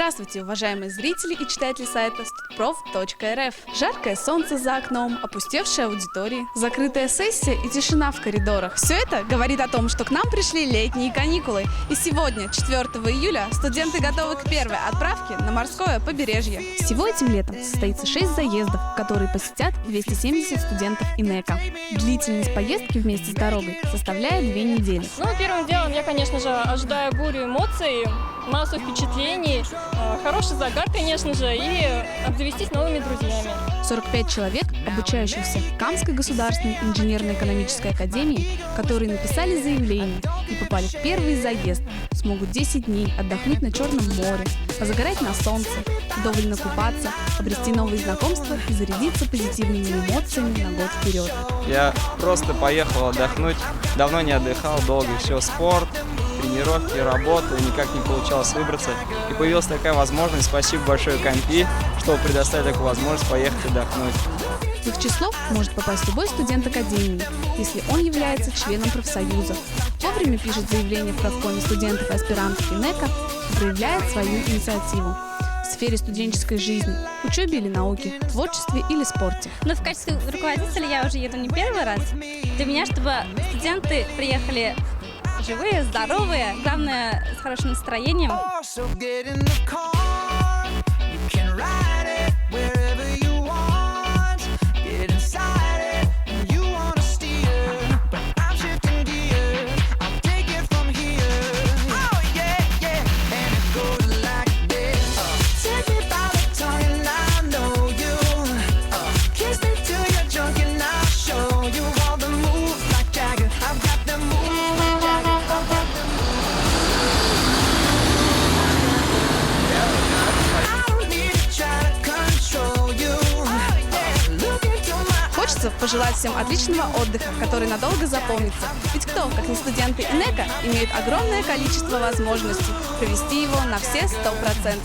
Здравствуйте, уважаемые зрители и читатели сайта studprof.rf. Жаркое солнце за окном, опустевшие аудитории, закрытая сессия и тишина в коридорах. Все это говорит о том, что к нам пришли летние каникулы. И сегодня, 4 июля, студенты готовы к первой отправке на морское побережье. Всего этим летом состоится 6 заездов, которые посетят 270 студентов ИНЭКа. Длительность поездки вместе с дорогой составляет 2 недели. Первым делом я, конечно же, ожидаю бурю эмоций, массу впечатлений, хороший загар, конечно же, и обзавестись новыми друзьями. 45 человек, обучающихся в Камской государственной инженерно-экономической академии, которые написали заявление и попали в первый заезд, смогут 10 дней отдохнуть на Черном море, позагорать на солнце, вдоволь накупаться, обрести новые знакомства и зарядиться позитивными эмоциями на год вперед. Я просто поехал отдохнуть, давно не отдыхал, долго все спорт, тренировки, работа, никак не получалось выбраться. И появилась такая возможность, спасибо большое Кампи, что предоставили такую возможность поехать отдохнуть. В их число может попасть любой студент академии, если он является членом профсоюза, вовремя пишет заявление в правкоме студентов и аспирантов ИНЭКа и проявляет свою инициативу в сфере студенческой жизни, учебе или науке, творчестве или спорте. Но в качестве руководителя я уже еду не первый раз. Для меня, чтобы студенты приехали живые, здоровые, главное, с хорошим настроением. Хочется пожелать всем отличного отдыха, который надолго запомнится. Ведь кто, как не студенты ИНЭКа, имеет огромное количество возможностей провести его на все 100%.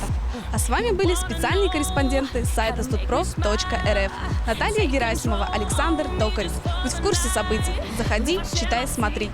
А с вами были специальные корреспонденты сайта studprof.rf Наталья Герасимова, Александр Токарев. Будь в курсе событий. Заходи, читай, смотри.